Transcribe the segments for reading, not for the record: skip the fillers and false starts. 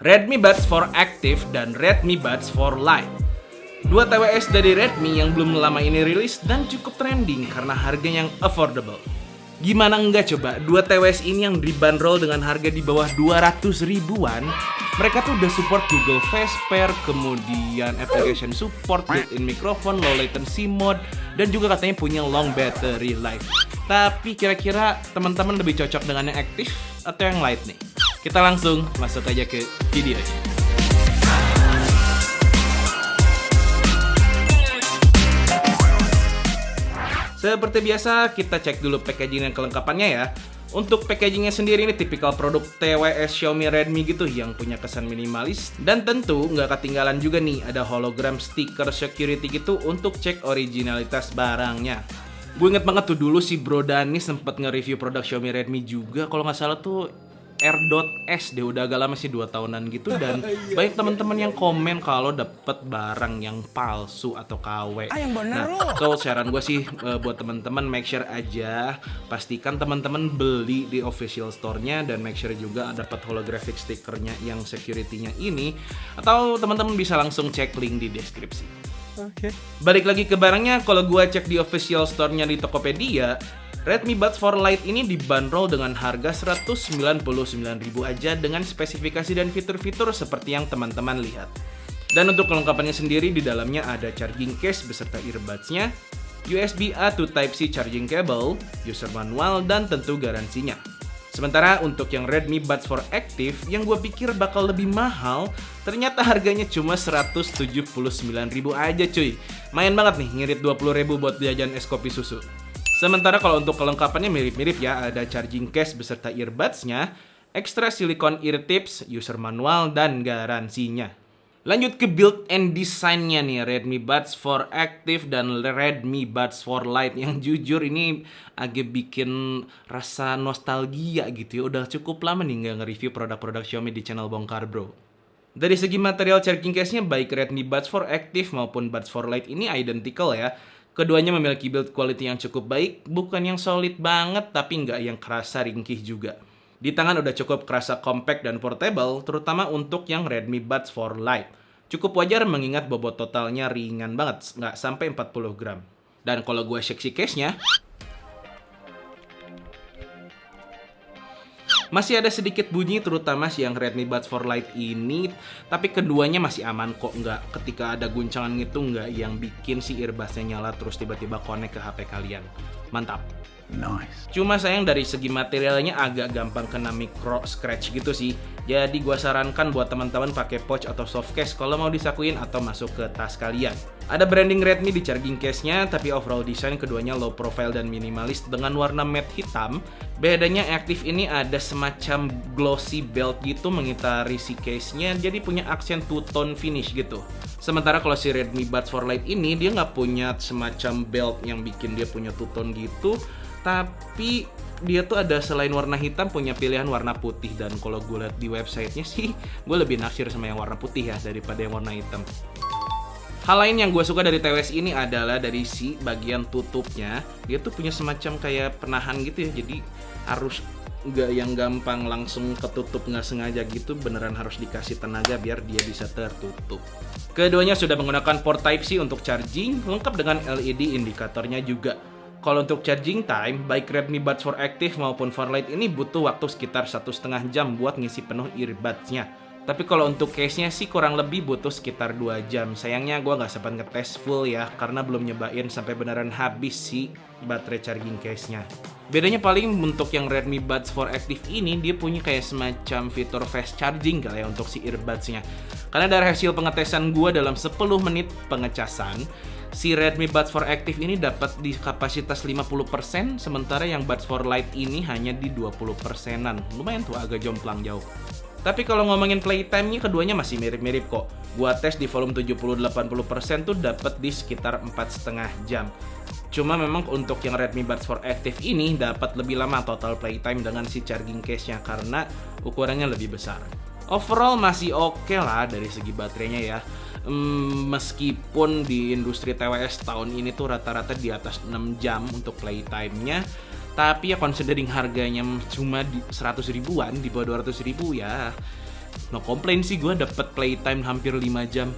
Redmi Buds for Active dan Redmi Buds for Light. Dua TWS dari Redmi yang belum lama ini rilis dan cukup trending karena harganya yang affordable. Gimana enggak coba, dua TWS ini yang dibanderol dengan harga di bawah 200 ribuan, mereka tuh udah support Google Face Pair, kemudian application support, built-in microphone, low latency mode, dan juga katanya punya long battery life. Tapi kira-kira teman-teman lebih cocok dengan yang aktif atau yang light nih? Kita langsung masuk aja ke videonya. Seperti biasa, kita cek dulu packaging dan kelengkapannya ya. Untuk packagingnya sendiri ini tipikal produk TWS Xiaomi Redmi gitu yang punya kesan minimalis. Dan tentu nggak ketinggalan juga nih ada hologram stiker security gitu untuk cek originalitas barangnya. Gue inget banget tuh dulu si Bro Dani sempet nge-review produk Xiaomi Redmi juga. Kalau nggak salah tuh R.S dia udah agak lama sih 2 tahunan gitu. Dan banyak teman-teman yang komen kalau dapet barang yang palsu atau KW. Yang bener Nah, so saran gue sih buat teman-teman make sure aja pastikan teman-teman beli di official store-nya dan make sure juga dapat holographic stikernya yang security-nya ini, atau teman-teman bisa langsung cek link di deskripsi. Oke. Balik lagi ke barangnya, kalau gue cek di official store-nya di Tokopedia, Redmi Buds for Light ini dibanderol dengan harga 199.000 aja dengan spesifikasi dan fitur-fitur seperti yang teman-teman lihat. Dan untuk kelengkapannya sendiri di dalamnya ada charging case beserta earbuds-nya, USB-A to Type-C charging cable, user manual, dan tentu garansinya. Sementara untuk yang Redmi Buds for Active yang gue pikir bakal lebih mahal, ternyata harganya cuma 179.000 aja cuy. Main banget nih ngirit 20.000 buat jajan es kopi susu. Sementara kalau untuk kelengkapannya mirip-mirip ya, ada charging case beserta earbuds-nya, extra silicone ear tips, user manual, dan garansinya. Lanjut ke build and design-nya nih, Redmi Buds for Active dan Redmi Buds for Light yang jujur ini agak bikin rasa nostalgia gitu ya. Udah cukup lama nih nggak nge-review produk-produk Xiaomi di channel Bongkar Bro. Dari segi material charging case-nya, baik Redmi Buds for Active maupun Buds for Light ini identical ya. Keduanya memiliki build quality yang cukup baik, bukan yang solid banget tapi nggak yang kerasa ringkih juga. Di tangan udah cukup kerasa compact dan portable, terutama untuk yang Redmi Buds for Light. Cukup wajar mengingat bobot totalnya ringan banget, nggak sampai 40 gram. Dan kalau gue cek si case-nya, masih ada sedikit bunyi terutama si yang Redmi Buds for Light ini, tapi keduanya masih aman kok, nggak ketika ada guncangan gitu nggak yang bikin si earbuds-nya nyala terus tiba-tiba connect ke HP kalian. Mantap. Nice. Cuma sayang dari segi materialnya agak gampang kena micro scratch gitu sih. Jadi gua sarankan buat teman-teman pakai pouch atau soft case kalau mau disakuin atau masuk ke tas kalian. Ada branding Redmi di charging case-nya, tapi overall design keduanya low profile dan minimalis dengan warna matte hitam. Bedanya aktif ini ada semacam glossy belt gitu mengitari si case-nya, jadi punya aksen two-tone finish gitu. Sementara kalau si Redmi Buds for Light ini dia nggak punya semacam belt yang bikin dia punya two-tone gitu, tapi dia tuh ada selain warna hitam punya pilihan warna putih. Dan kalau gue lihat di websitenya sih gue lebih naksir sama yang warna putih ya daripada yang warna hitam. Hal lain yang gue suka dari TWS ini adalah dari si bagian tutupnya. Dia tuh punya semacam kayak penahan gitu ya, jadi harus nggak yang gampang langsung ketutup nggak sengaja gitu, beneran harus dikasih tenaga biar dia bisa tertutup. Keduanya sudah menggunakan port Type-C untuk charging, lengkap dengan LED indikatornya juga. Kalau untuk charging time, baik Redmi Buds for Active maupun for Light ini butuh waktu sekitar 1,5 jam buat ngisi penuh earbuds-nya. Tapi kalau untuk case-nya sih kurang lebih butuh sekitar 2 jam. Sayangnya gue nggak sempat ngetes full ya, karena belum nyobain sampai beneran habis si baterai charging case-nya. Bedanya paling untuk yang Redmi Buds for Active ini, dia punya kayak semacam fitur fast charging kali ya untuk si earbuds-nya. Karena dari hasil pengetesan gue dalam 10 menit pengecasan, si Redmi Buds for Active ini dapat di kapasitas 50%, sementara yang Buds for Light ini hanya di 20%-an. Lumayan tuh agak jomplang jauh. Tapi kalau ngomongin playtime-nya keduanya masih mirip-mirip kok. Gua tes di volume 70-80% tuh dapat di sekitar 4,5 jam. Cuma memang untuk yang Redmi Buds for Active ini dapat lebih lama total playtime dengan si charging case-nya karena ukurannya lebih besar. Overall masih oke lah dari segi baterainya ya. Meskipun di industri TWS tahun ini tuh rata-rata di atas 6 jam untuk playtime-nya, tapi ya considering harganya cuma di 100 ribuan, di bawah 200 ribu ya No komplain sih, gue dapet playtime hampir 5 jam.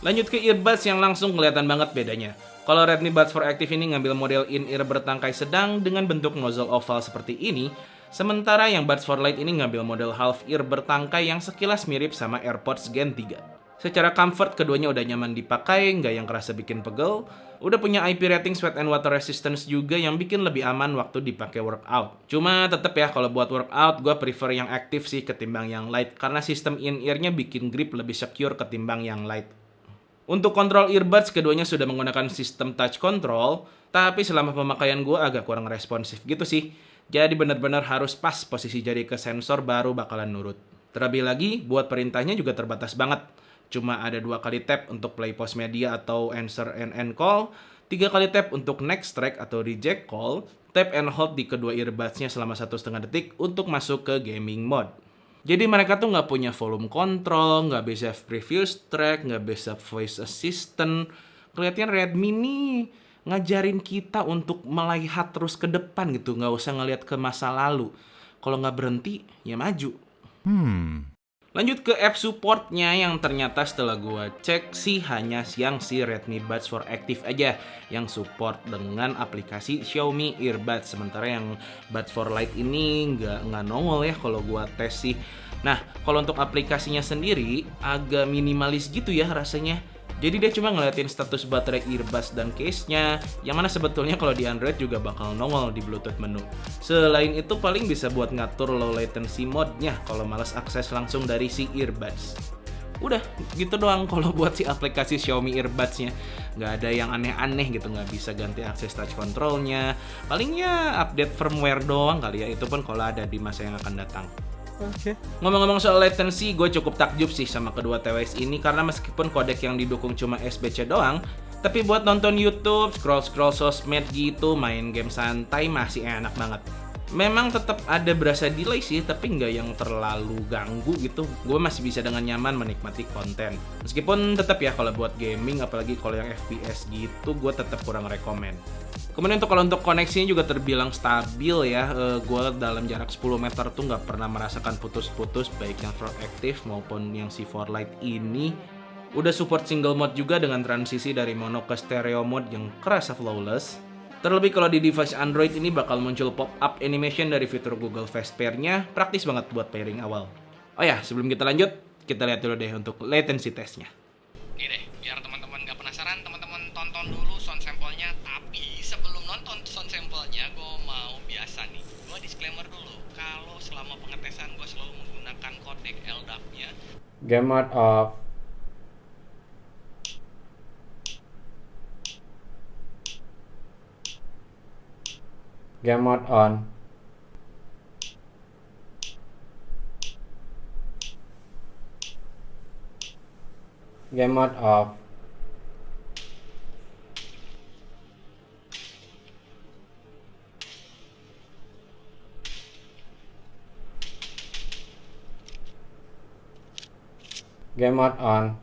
Lanjut ke earbuds yang langsung kelihatan banget bedanya. Kalau Redmi Buds 4 Active ini ngambil model in-ear bertangkai sedang dengan bentuk nozzle oval seperti ini, sementara yang Buds 4 Lite ini ngambil model half-ear bertangkai yang sekilas mirip sama AirPods Gen 3. Secara comfort, keduanya udah nyaman dipakai, nggak yang kerasa bikin pegel, udah punya IP rating sweat and water resistance juga yang bikin lebih aman waktu dipakai workout. Cuma tetep ya, kalau buat workout, gue prefer yang aktif sih ketimbang yang light, karena sistem in-ear-nya bikin grip lebih secure ketimbang yang light. Untuk kontrol earbuds, keduanya sudah menggunakan sistem touch control, tapi selama pemakaian gue agak kurang responsif gitu sih. Jadi benar-benar harus pas posisi jari ke sensor baru bakalan nurut. Terlebih lagi, buat perintahnya juga terbatas banget. Cuma ada 2 kali tap untuk play pause media atau answer and end call, 3 kali tap untuk next track atau reject call, tap and hold di kedua earbudsnya selama 1,5 detik untuk masuk ke gaming mode. Jadi mereka tuh nggak punya volume control, nggak bisa previous track, nggak bisa voice assistant. Kelihatannya Redmi nih ngajarin kita untuk melihat terus ke depan gitu, nggak usah ngelihat ke masa lalu. Kalau nggak berhenti, ya maju. Lanjut ke app supportnya yang ternyata setelah gua cek sih hanya yang si Redmi Buds 4 Active aja yang support dengan aplikasi Xiaomi Earbuds. Sementara yang Buds 4 Lite ini nggak nongol ya kalau gua tes sih. Nah, kalau untuk aplikasinya sendiri agak minimalis gitu ya rasanya. Jadi dia cuma ngeliatin status baterai earbuds dan case-nya, yang mana sebetulnya kalau di Android juga bakal nongol di Bluetooth menu. Selain itu paling bisa buat ngatur low latency mode-nya kalau males akses langsung dari si earbuds. Udah, gitu doang kalau buat si aplikasi Xiaomi Earbuds-nya. Nggak ada yang aneh-aneh gitu, nggak bisa ganti akses touch control-nya. Palingnya update firmware doang kali ya, itu pun kalau ada di masa yang akan datang. Okay. Ngomong-ngomong soal latency, gue cukup takjub sih sama kedua TWS ini karena meskipun kodek yang didukung cuma SBC doang, tapi buat nonton YouTube, scroll-scroll sosmed gitu, main game santai masih enak banget. Memang tetap ada berasa delay sih, tapi nggak yang terlalu ganggu gitu. Gue masih bisa dengan nyaman menikmati konten. Meskipun tetap ya kalau buat gaming, apalagi kalau yang FPS gitu, gue tetap kurang rekomen. Kemudian kalau untuk koneksinya juga terbilang stabil ya. Gue dalam jarak 10 meter tuh nggak pernah merasakan putus-putus, baik yang 4 Active maupun yang si 4 Lite ini. Udah support single mode juga dengan transisi dari mono ke stereo mode yang kerasa flawless. Terlebih kalau di device Android ini bakal muncul pop-up animation dari fitur Google Fast Pair-nya, praktis banget buat pairing awal. Oh ya, sebelum kita lanjut, kita lihat dulu deh untuk latency testnya. Nih deh, biar teman-teman gak penasaran, teman-teman tonton dulu sound sample-nya. Tapi sebelum nonton sound sample-nya, gue mau biasa nih. Gue disclaimer dulu, kalau selama pengetesan gue selalu menggunakan codec LDAC-nya. Game mode off. Game mode on. Game mode off. Game mode on.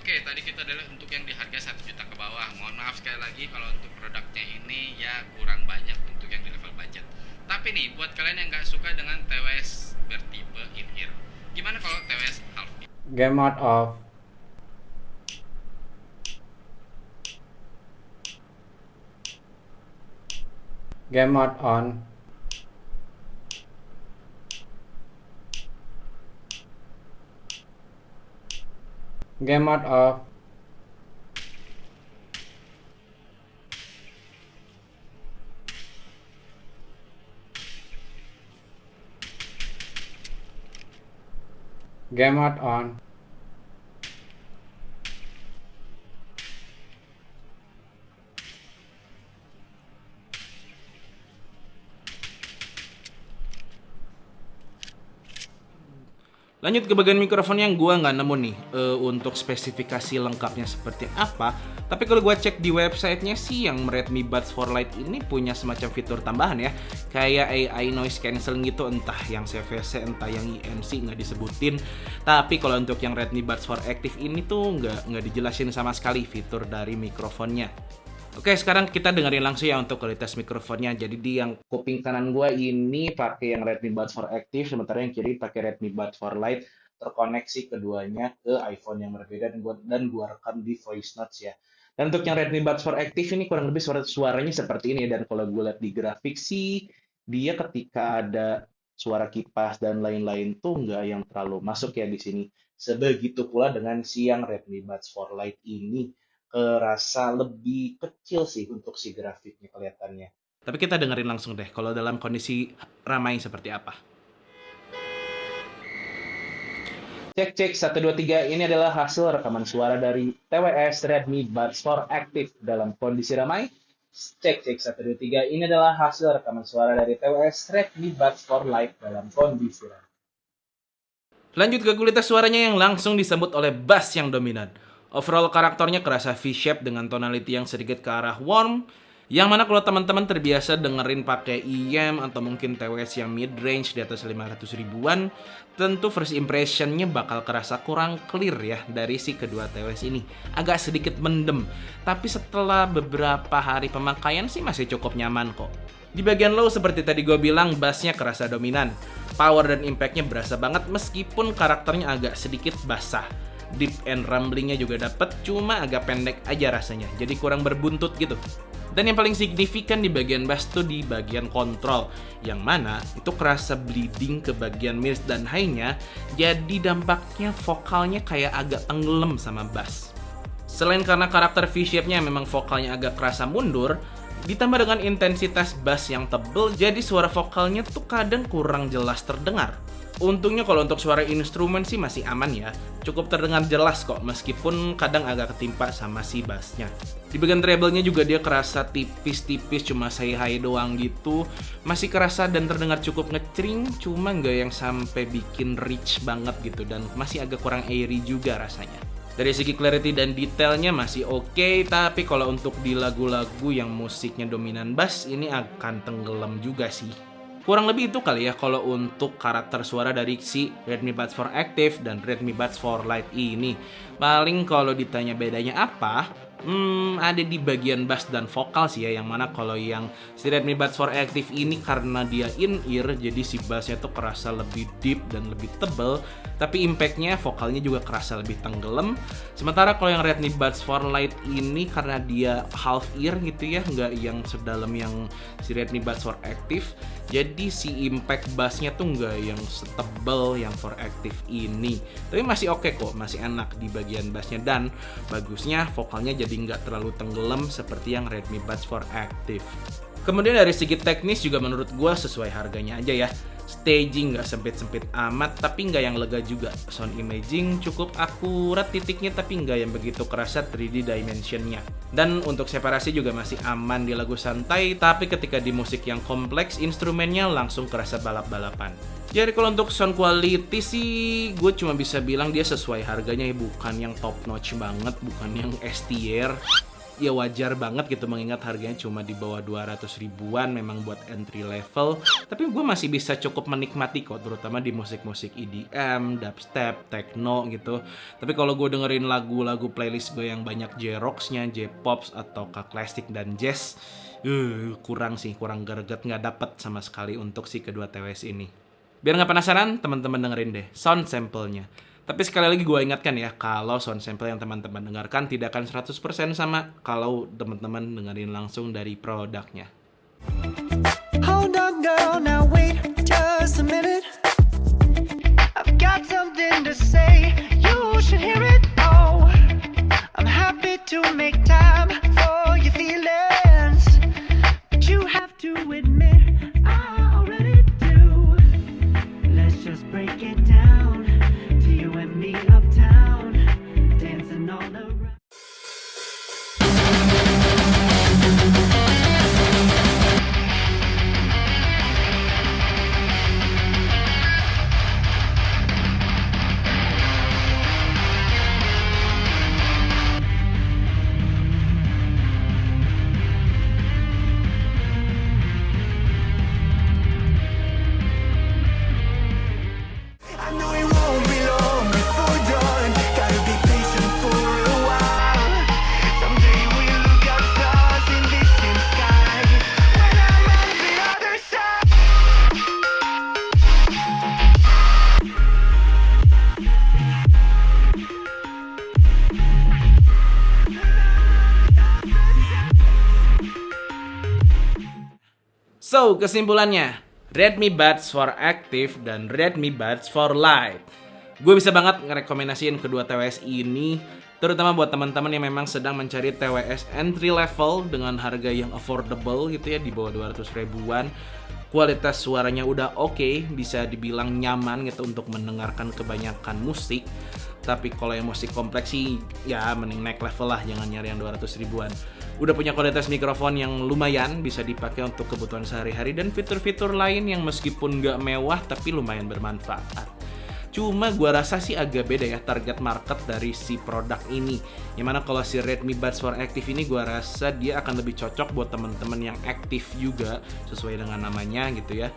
Oke, tadi kita adalah untuk yang di harga 1 juta ke bawah. Mohon maaf sekali lagi kalau untuk produknya ini ya kurang banyak untuk yang di level budget. Tapi nih, buat kalian yang nggak suka dengan TWS bertipe in-ear, gimana kalau TWS half? Game mode off. Game mode on. Game mode off. Game mode on. Lanjut ke bagian mikrofon yang gua nggak nemu nih untuk spesifikasi lengkapnya seperti apa. Tapi kalau gua cek di websitenya sih yang Redmi Buds 4 Lite ini punya semacam fitur tambahan ya, kayak AI noise cancelling gitu, entah yang CVC entah yang INC nggak disebutin. Tapi kalau untuk yang Redmi Buds 4 Active ini tuh nggak dijelasin sama sekali fitur dari mikrofonnya. Oke, sekarang kita dengerin langsung ya untuk kualitas mikrofonnya. Jadi di yang kuping kanan gua ini pakai yang Redmi Buds 4 Active, sementara yang kiri pakai Redmi Buds 4 Lite. Terkoneksi keduanya ke iPhone yang berbeda dan gua rekam di voice notes ya. Dan untuk yang Redmi Buds 4 Active ini kurang lebih suaranya seperti ini, dan kalau gue lihat di grafik sih dia ketika ada suara kipas dan lain-lain tuh nggak yang terlalu masuk ya di sini. Sebegitu pula dengan si yang Redmi Buds 4 Lite ini. Rasa lebih kecil sih untuk si grafiknya kelihatannya. Tapi kita dengerin langsung deh kalau dalam kondisi ramai seperti apa. Cek 1 2 3, ini adalah hasil rekaman suara dari TWS Redmi Buds 4 Active dalam kondisi ramai. Cek 1 2 3, ini adalah hasil rekaman suara dari TWS Redmi Buds 4 Lite dalam kondisi ramai. Lanjut ke kualitas suaranya yang langsung disambut oleh bass yang dominan. Overall karakternya kerasa V-shape dengan tonality yang sedikit ke arah warm, yang mana kalau teman-teman terbiasa dengerin pakai IM atau mungkin TWS yang mid-range di atas 500 ribuan, tentu first impressionnya bakal kerasa kurang clear ya dari si kedua TWS ini. Agak sedikit mendem, tapi setelah beberapa hari pemakaian sih masih cukup nyaman kok. Di bagian low seperti tadi gue bilang, bassnya kerasa dominan. Power dan impact-nya berasa banget meskipun karakternya agak sedikit basah. Deep and rumblingnya juga dapet, cuma agak pendek aja rasanya, jadi kurang berbuntut gitu. Dan yang paling signifikan di bagian bass tuh di bagian kontrol, yang mana itu kerasa bleeding ke bagian mids dan high-nya, jadi dampaknya vokalnya kayak agak tenggelam sama bass. Selain karena karakter V-shape-nya memang vokalnya agak kerasa mundur, ditambah dengan intensitas bass yang tebel, jadi suara vokalnya tuh kadang kurang jelas terdengar. Untungnya kalau untuk suara instrumen sih masih aman ya, cukup terdengar jelas kok meskipun kadang agak ketimpa sama si bassnya. Di bagian treble-nya juga dia kerasa tipis-tipis, cuma say-hi doang gitu, masih kerasa dan terdengar cukup ngecring, cuma nggak yang sampai bikin rich banget gitu, dan masih agak kurang airy juga rasanya. Dari segi clarity dan detailnya masih oke, tapi kalau untuk di lagu-lagu yang musiknya dominan bass ini akan tenggelam juga sih. Kurang lebih itu kali ya kalau untuk karakter suara dari si Redmi Buds 4 Active dan Redmi Buds 4 Lite ini. Paling kalau ditanya bedanya apa, ada di bagian bass dan vokal sih ya, yang mana kalau yang si Redmi Buds 4 Active ini karena dia in-ear, jadi si bassnya tuh kerasa lebih deep dan lebih tebel, tapi impactnya vokalnya juga kerasa lebih tenggelam. Sementara kalau yang Redmi Buds 4 Lite ini karena dia half ear gitu ya, nggak yang sedalam yang si Redmi Buds 4 Active, jadi si impact bassnya tuh nggak yang setebel yang 4 Active ini. Tapi masih oke kok, masih enak di bagian bassnya, dan bagusnya vokalnya jadi nggak terlalu tenggelam seperti yang Redmi Buds 4 Active. Kemudian dari segi teknis juga menurut gue sesuai harganya aja ya. Staging nggak sempit-sempit amat, tapi nggak yang lega juga. Sound imaging cukup akurat titiknya, tapi nggak yang begitu kerasa 3D dimensionnya. Dan untuk separasi juga masih aman di lagu santai, tapi ketika di musik yang kompleks, instrumennya langsung kerasa balap-balapan. Jadi kalau untuk sound quality sih, gue cuma bisa bilang dia sesuai harganya ya, bukan yang top notch banget, bukan yang S tier. Ya wajar banget gitu mengingat harganya cuma di bawah 200 ribuan, memang buat entry level. Tapi gue masih bisa cukup menikmati kok, terutama di musik-musik EDM, dubstep, techno gitu. Tapi kalau gue dengerin lagu-lagu playlist gue yang banyak J-Rocks-nya, J-Pops, atau klasik dan jazz, kurang greget, nggak dapet sama sekali untuk si kedua TWS ini. Biar nggak penasaran, teman-teman dengerin deh sound sample-nya. Tapi sekali lagi gue ingatkan ya, kalau sound sample yang teman-teman dengarkan tidak akan 100% sama kalau teman-teman dengerin langsung dari produknya. Hold on girl, now wait just a minute. I've got something to say, you should hear it. Oh, I'm happy to make time for your feelings, but you have to admit I already do. Let's just break it down. You and me uptown, dancing all around. So, kesimpulannya, Redmi Buds for Active dan Redmi Buds for Light. Gue bisa banget ngerekomendasiin kedua TWS ini, terutama buat teman-teman yang memang sedang mencari TWS entry level dengan harga yang affordable gitu ya, di bawah 200 ribuan. Kualitas suaranya udah oke, bisa dibilang nyaman gitu untuk mendengarkan kebanyakan musik. Tapi kalau yang musik kompleks sih, ya mending naik level lah, jangan nyari yang 200 ribuan. Udah punya kualitas mikrofon yang lumayan, bisa dipakai untuk kebutuhan sehari-hari, dan fitur-fitur lain yang meskipun nggak mewah tapi lumayan bermanfaat. Cuma gua rasa sih agak beda ya target market dari si produk ini. Yang mana kalau si Redmi Buds for Active ini gua rasa dia akan lebih cocok buat teman-teman yang aktif juga, sesuai dengan namanya gitu ya.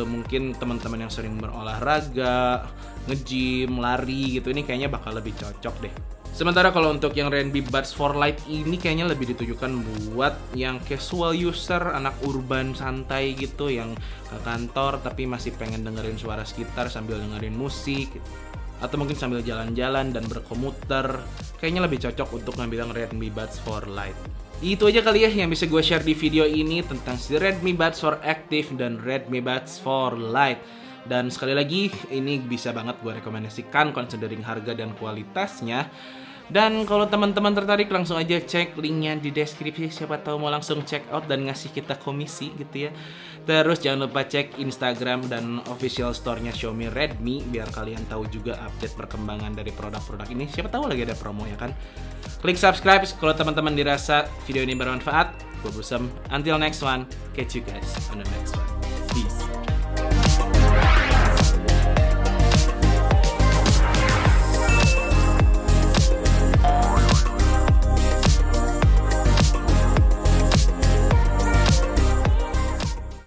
Mungkin teman-teman yang sering berolahraga, nge-gym, lari gitu, ini kayaknya bakal lebih cocok deh. Sementara kalau untuk yang Redmi Buds for Light ini kayaknya lebih ditujukan buat yang casual user, anak urban santai gitu, yang ke kantor tapi masih pengen dengerin suara sekitar sambil dengerin musik, atau mungkin sambil jalan-jalan dan berkomuter. Kayaknya lebih cocok untuk ngambil yang Redmi Buds for Light. Itu aja kali ya yang bisa gue share di video ini tentang si Redmi Buds for Active dan Redmi Buds for Light. Dan sekali lagi, ini bisa banget gue rekomendasikan considering harga dan kualitasnya. Dan kalau teman-teman tertarik, langsung aja cek linknya di deskripsi. Siapa tahu mau langsung check out dan ngasih kita komisi gitu ya. Terus jangan lupa cek Instagram dan official store-nya Xiaomi Redmi, biar kalian tahu juga update perkembangan dari produk-produk ini. Siapa tahu lagi ada promo ya kan. Klik subscribe kalau teman-teman dirasa video ini bermanfaat. Gue Busem. Until next one, catch you guys on the next one. Peace.